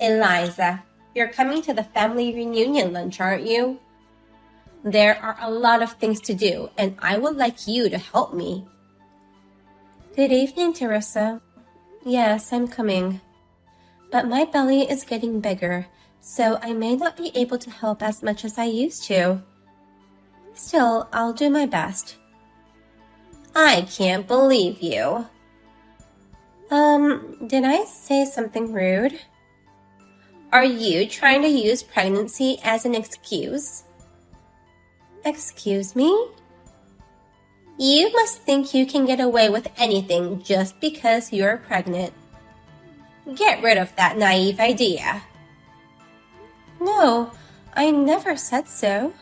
Eliza, you're coming to the family reunion lunch, aren't you? There are a lot of things to do, and I would like you to help me. Good evening, Teresa. Yes, I'm coming. But my belly is getting bigger, so I may not be able to help as much as I used to. Still, I'll do my best. I can't believe you. Did I say something rude? Are you trying to use pregnancy as an excuse? Excuse me? You must think you can get away with anything just because you're pregnant. Get rid of that naive idea. No, I never said so.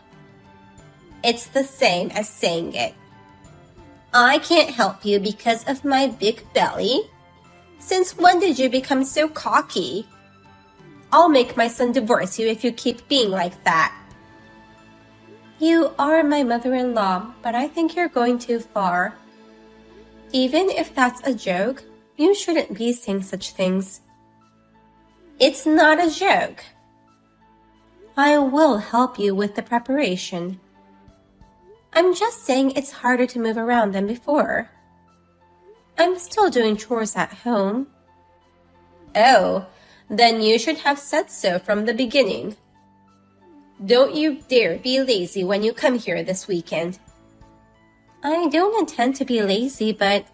It's the same as saying it. I can't help you because of my big belly. Since when did you become so cocky? I'll make my son divorce you if you keep being like that. You are my mother-in-law, but I think you're going too far. Even if that's a joke, you shouldn't be saying such things. It's not a joke. I will help you with the preparation. I'm just saying it's harder to move around than before. I'm still doing chores at home. Oh, then you should have said so from the beginning. Don't you dare be lazy when you come here this weekend. I don't intend to be lazy, but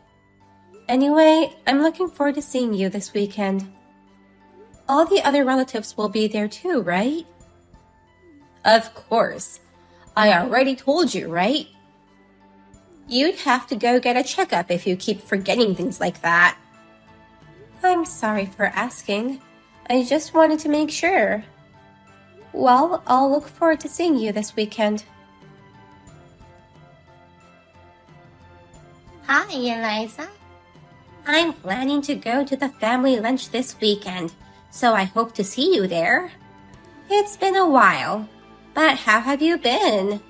anyway, I'm looking forward to seeing you this weekend. All the other relatives will be there too, right? Of course. I already told you, right? You'd have to go get a checkup if you keep forgetting things like that. I'm sorry for asking. I just wanted to make sure. Well, I'll look forward to seeing you this weekend. Hi, Eliza. I'm planning to go to the family lunch this weekend, so I hope to see you there. It's been a while, but how have you been?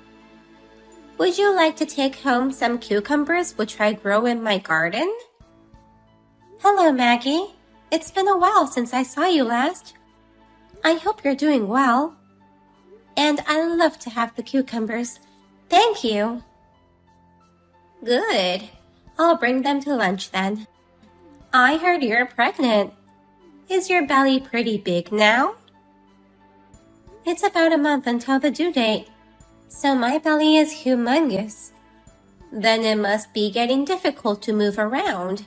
Would you like to take home some cucumbers which I grow in my garden? Hello, Maggie. It's been a while since I saw you last. I hope you're doing well. And I love to have the cucumbers. Thank you. Good. I'll bring them to lunch then. I heard you're pregnant. Is your belly pretty big now? It's about a month until the due date, so my belly is humongous. Then it must be getting difficult to move around.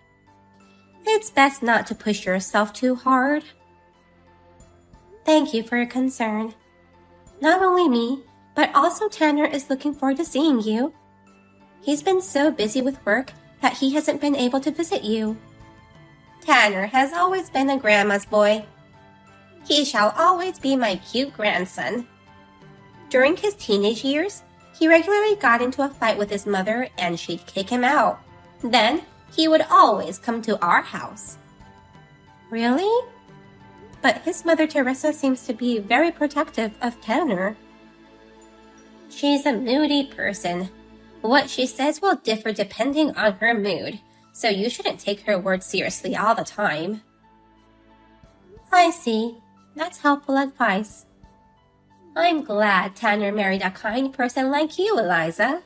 It's best not to push yourself too hard. Thank you for your concern. Not only me, but also Tanner is looking forward to seeing you. He's been so busy with work that he hasn't been able to visit you. Tanner has always been a grandma's boy. He shall always be my cute grandson. During his teenage years, he regularly got into a fight with his mother and she'd kick him out. Then, he would always come to our house. Really? But his mother Teresa seems to be very protective of Tanner. She's a moody person. What she says will differ depending on her mood, so you shouldn't take her words seriously all the time. I see. That's helpful advice. I'm glad Tanner married a kind person like you, Eliza.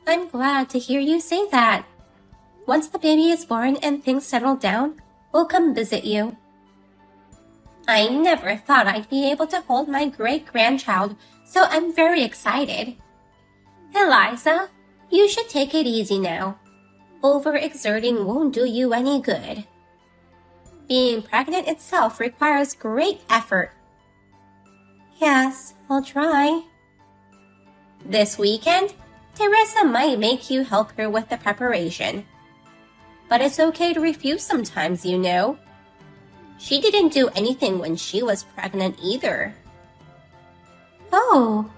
I'm glad to hear you say that. Once the baby is born and things settle down, we'll come visit you. I never thought I'd be able to hold my great-grandchild, so I'm very excited. Eliza, you should take it easy now. Overexerting won't do you any good. Being pregnant itself requires great effort. Yes, I'll try. This weekend, Teresa might make you help her with the preparation. But it's okay to refuse sometimes, you know. She didn't do anything when she was pregnant either. Oh,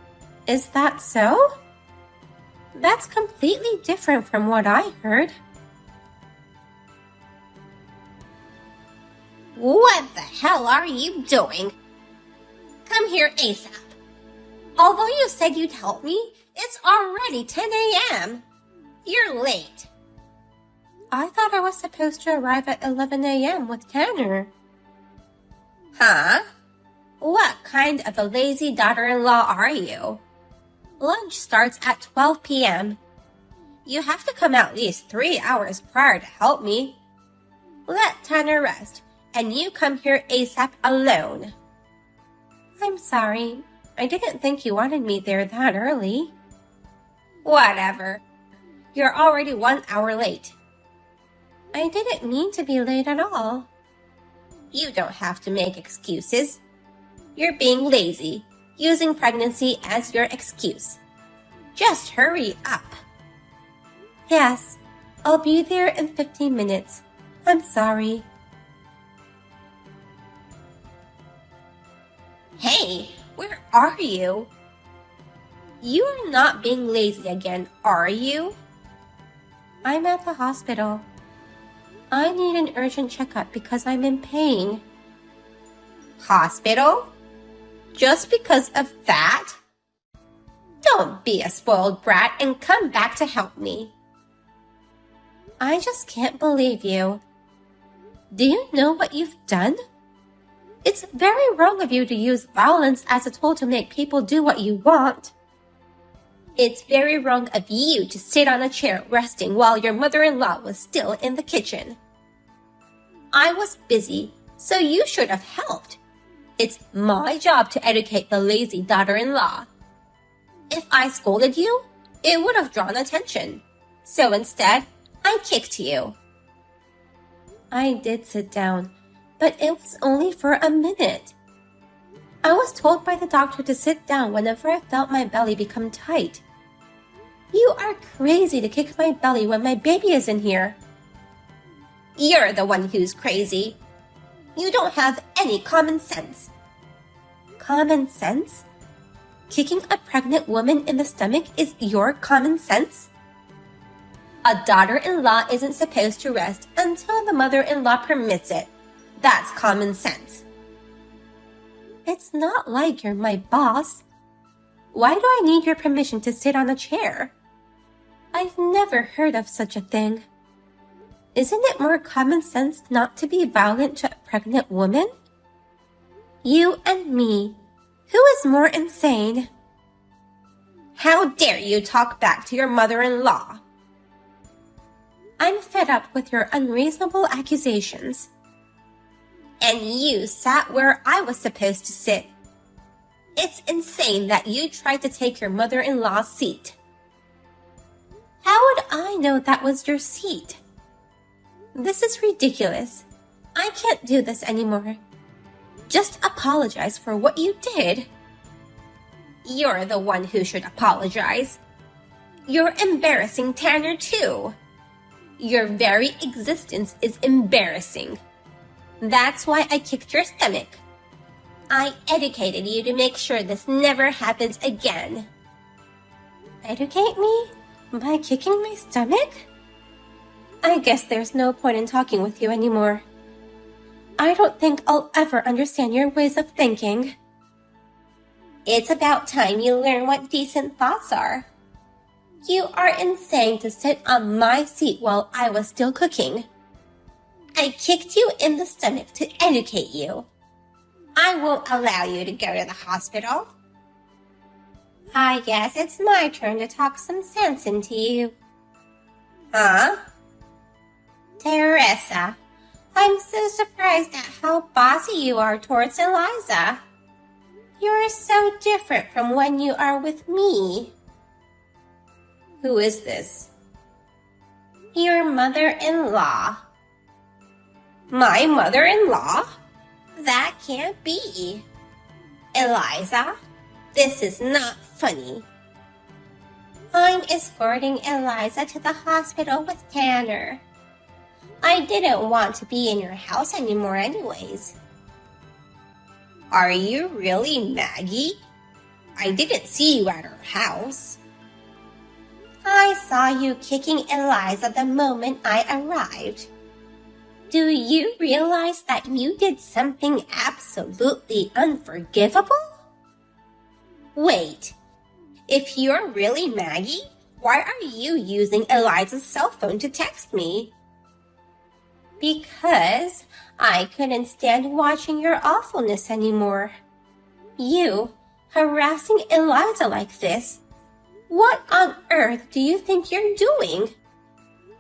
is that so? That's completely different from what I heard. What the hell are you doing? Come here ASAP. Although you said you'd help me, it's already 10 a.m. You're late. I thought I was supposed to arrive at 11 a.m. with Tanner. Huh? What kind of a lazy daughter-in-law are you? Lunch starts at 12 p.m. You have to come at least 3 hours prior to help me. Let Tanner rest, and you come here ASAP alone. I'm sorry. I didn't think you wanted me there that early. Whatever. You're already 1 hour late. I didn't mean to be late at all. You don't have to make excuses. You're being lazy, using pregnancy as your excuse. Just hurry up. Yes, I'll be there in 15 minutes. I'm sorry. Hey, where are you? You are not being lazy again, are you? I'm at the hospital. I need an urgent checkup because I'm in pain. Hospital? Just because of that? Don't be a spoiled brat and come back to help me. I just can't believe you. Do you know what you've done? It's very wrong of you to use violence as a tool to make people do what you want. It's very wrong of you to sit on a chair resting while your mother-in-law was still in the kitchen. I was busy, so you should have helped. It's my job to educate the lazy daughter-in-law. If I scolded you, it would have drawn attention. So instead, I kicked you. I did sit down, but it was only for a minute. I was told by the doctor to sit down whenever I felt my belly become tight. You are crazy to kick my belly when my baby is in here. You're the one who's crazy. You don't have any common sense. Common sense? Kicking a pregnant woman in the stomach is your common sense? A daughter-in-law isn't supposed to rest until the mother-in-law permits it. That's common sense. It's not like you're my boss. Why do I need your permission to sit on a chair? I've never heard of such a thing. Isn't it more common sense not to be violent to a pregnant woman? You and me. Who is more insane? How dare you talk back to your mother-in-law? I'm fed up with your unreasonable accusations. And you sat where I was supposed to sit. It's insane that you tried to take your mother-in-law's seat. How would I know that was your seat? This is ridiculous. I can't do this anymore. Just apologize for what you did. You're the one who should apologize. You're embarrassing Tanner too. Your very existence is embarrassing. That's why I kicked your stomach. I educated you to make sure this never happens again. Educate me? By kicking my stomach? I guess there's no point in talking with you anymore. I don't think I'll ever understand your ways of thinking. It's about time you learn what decent thoughts are. You are insane to sit on my seat while I was still cooking. I kicked you in the stomach to educate you. I won't allow you to go to the hospital. I guess it's my turn to talk some sense into you. Huh? Teresa, I'm so surprised at how bossy you are towards Eliza. You're so different from when you are with me. Who is this? Your mother-in-law. My mother-in-law? That can't be. Eliza, this is not funny. I'm escorting Eliza to the hospital with Tanner. I didn't want to be in your house anymore anyways. Are you really Maggie? I didn't see you at her house. I saw you kicking Eliza the moment I arrived. Do you realize that you did something absolutely unforgivable? Wait, if you're really Maggie, why are you using Eliza's cell phone to text me? Because I couldn't stand watching your awfulness anymore. You harassing Eliza like this. What on earth do you think you're doing?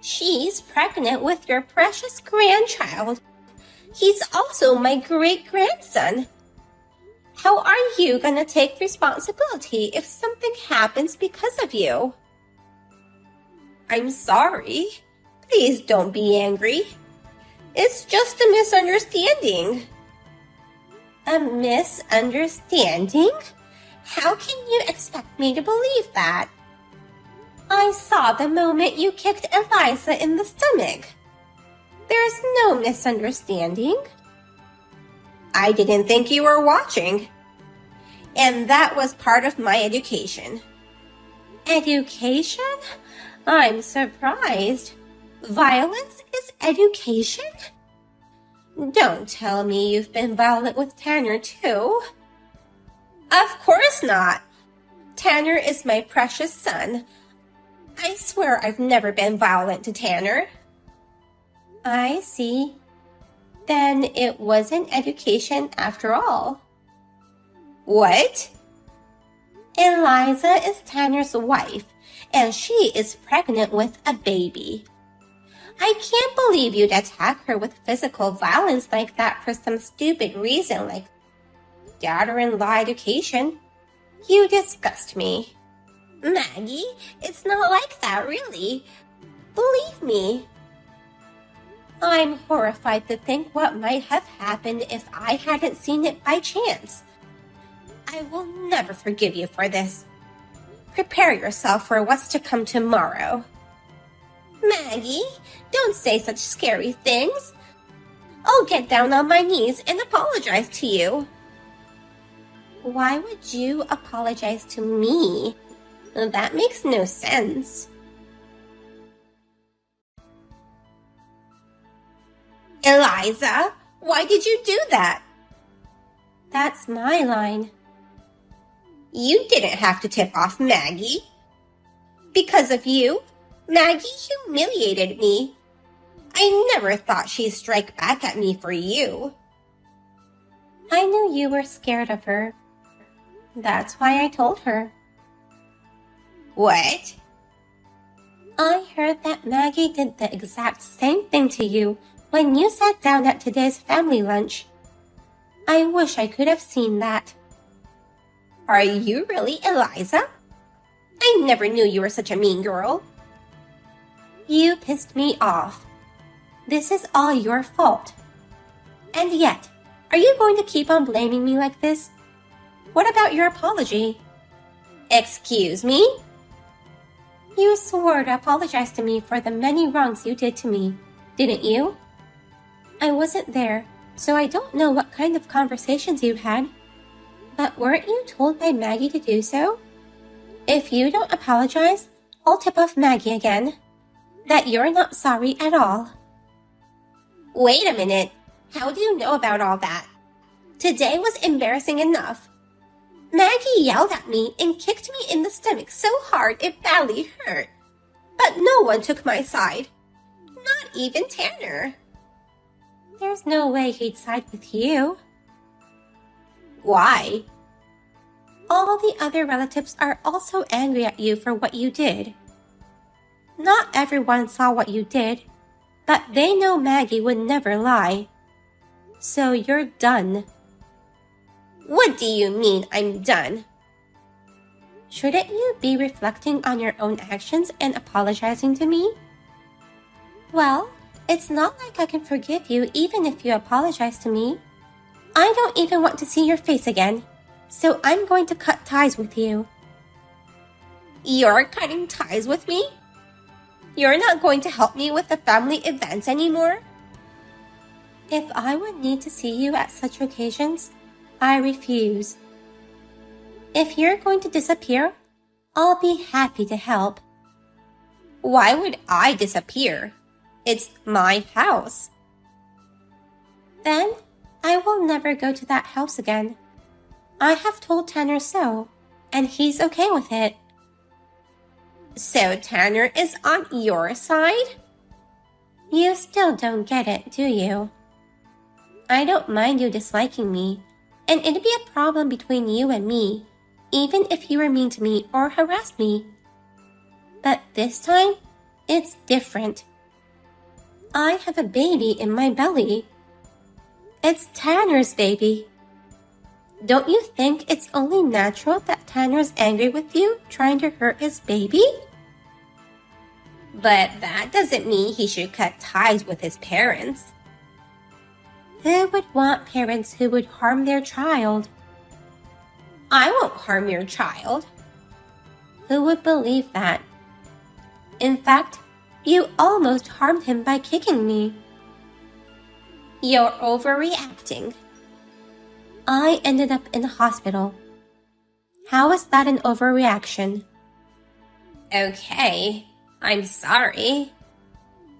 She's pregnant with your precious grandchild. He's also my great-grandson. How are you gonna take responsibility if something happens because of you? I'm sorry. Please don't be angry. It's just a misunderstanding. A misunderstanding? How can you expect me to believe that? I saw the moment you kicked Eliza in the stomach. There's no misunderstanding. I didn't think you were watching. And that was part of my education. Education? I'm surprised. Violence is education? Don't tell me you've been violent with Tanner too. Of course not. Tanner is my precious son. I swear I've never been violent to Tanner. I see. Then it wasn't education after all. What? Eliza is Tanner's wife, and she is pregnant with a baby. I can't believe you'd attack her with physical violence like that for some stupid reason like daughter-in-law education. You disgust me. Maggie, it's not like that, really. Believe me. I'm horrified to think what might have happened if I hadn't seen it by chance. I will never forgive you for this. Prepare yourself for what's to come tomorrow. Maggie, don't say such scary things. I'll get down on my knees and apologize to you. Why would you apologize to me? That makes no sense. Eliza, why did you do that? That's my line. You didn't have to tip off Maggie. Because of you, Maggie humiliated me. I never thought she'd strike back at me for you. I knew you were scared of her. That's why I told her. What? I heard that Maggie did the exact same thing to you when you sat down at today's family lunch. I wish I could have seen that. Are you really Eliza? I never knew you were such a mean girl. You pissed me off. This is all your fault. And yet, are you going to keep on blaming me like this? What about your apology? Excuse me? You swore to apologize to me for the many wrongs you did to me, didn't you? I wasn't there, so I don't know what kind of conversations you had. But weren't you told by Maggie to do so? If you don't apologize, I'll tip off Maggie again. That you're not sorry at all. Wait a minute. How do you know about all that? Today was embarrassing enough. Maggie yelled at me and kicked me in the stomach so hard it badly hurt. But no one took my side. Not even Tanner. There's no way he'd side with you. Why? All the other relatives are also angry at you for what you did. Not everyone saw what you did, but they know Maggie would never lie. So you're done. What do you mean I'm done? Shouldn't you be reflecting on your own actions and apologizing to me? Well, it's not like I can forgive you even if you apologize to me. I don't even want to see your face again, so I'm going to cut ties with you. You're cutting ties with me? You're not going to help me with the family events anymore? If I would need to see you at such occasions, I refuse. If you're going to disappear, I'll be happy to help. Why would I disappear? It's my house. Then I will never go to that house again. I have told Tanner so, and he's okay with it. So Tanner is on your side? You still don't get it, do you? I don't mind you disliking me, and it'd be a problem between you and me, even if you were mean to me or harassed me. But this time, it's different. I have a baby in my belly. It's Tanner's baby. Don't you think it's only natural that Tanner's angry with you, trying to hurt his baby? But that doesn't mean he should cut ties with his parents. Who would want parents who would harm their child? I won't harm your child. Who would believe that? In fact, you almost harmed him by kicking me. You're overreacting. I ended up in the hospital. How is that an overreaction? Okay, I'm sorry.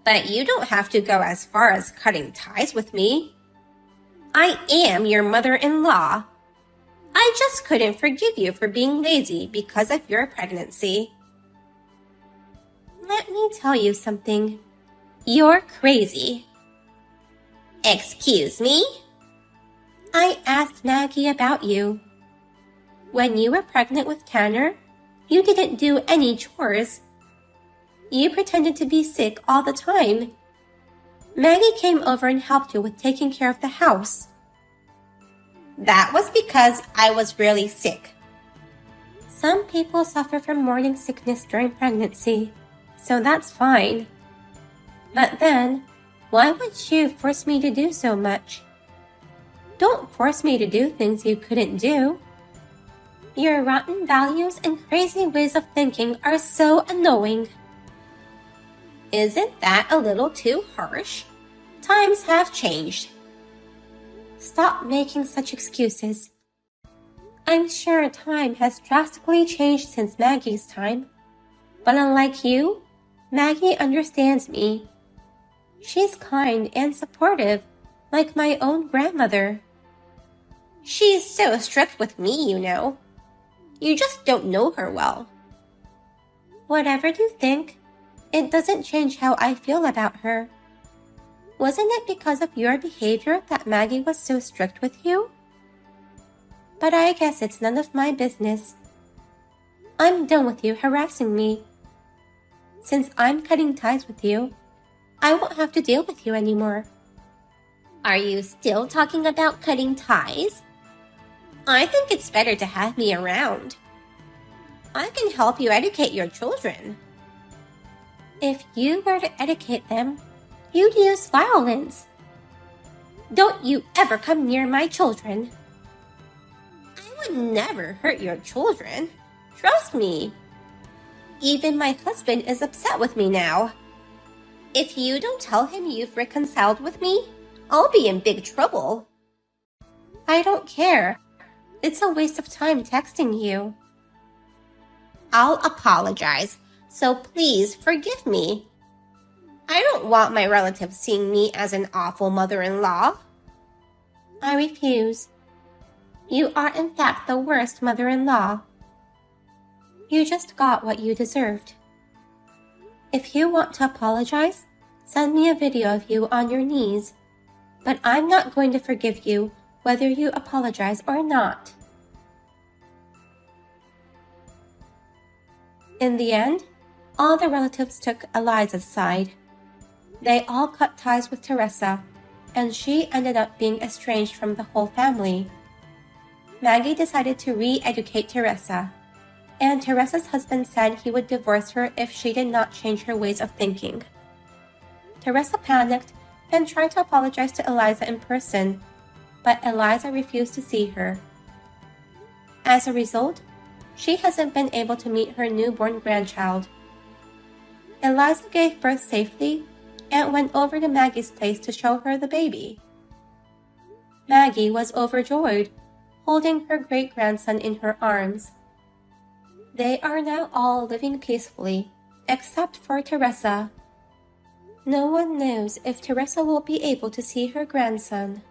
But you don't have to go as far as cutting ties with me. I am your mother-in-law. I just couldn't forgive you for being lazy because of your pregnancy. Let me tell you something. You're crazy. Excuse me? I asked Maggie about you. When you were pregnant with Tanner, you didn't do any chores. You pretended to be sick all the time. Maggie came over and helped you with taking care of the house. That was because I was really sick. Some people suffer from morning sickness during pregnancy, so that's fine. But then, why would you force me to do so much? Don't force me to do things you couldn't do. Your rotten values and crazy ways of thinking are so annoying. Isn't that a little too harsh? Times have changed. Stop making such excuses. I'm sure time has drastically changed since Maggie's time. But unlike you, Maggie understands me. She's kind and supportive, like my own grandmother. She's so strict with me, you know. You just don't know her well. Whatever you think, it doesn't change how I feel about her. Wasn't it because of your behavior that Maggie was so strict with you? But I guess it's none of my business. I'm done with you harassing me. Since I'm cutting ties with you, I won't have to deal with you anymore. Are you still talking about cutting ties? I think it's better to have me around. I can help you educate your children. If you were to educate them, you'd use violence. Don't you ever come near my children. I would never hurt your children. Trust me. Even my husband is upset with me now. If you don't tell him you've reconciled with me, I'll be in big trouble. I don't care. It's a waste of time texting you. I'll apologize, so please forgive me. I don't want my relatives seeing me as an awful mother-in-law. I refuse. You are in fact the worst mother-in-law. You just got what you deserved. If you want to apologize, send me a video of you on your knees. But I'm not going to forgive you whether you apologize or not. In the end, all the relatives took Eliza's side. They all cut ties with Teresa, and she ended up being estranged from the whole family. Maggie decided to re-educate Teresa, and Teresa's husband said he would divorce her if she did not change her ways of thinking. Teresa panicked and tried to apologize to Eliza in person, but Eliza refused to see her. As a result, she hasn't been able to meet her newborn grandchild. Eliza gave birth safely and went over to Maggie's place to show her the baby. Maggie was overjoyed, holding her great-grandson in her arms. They are now all living peacefully, except for Teresa. No one knows if Teresa will be able to see her grandson.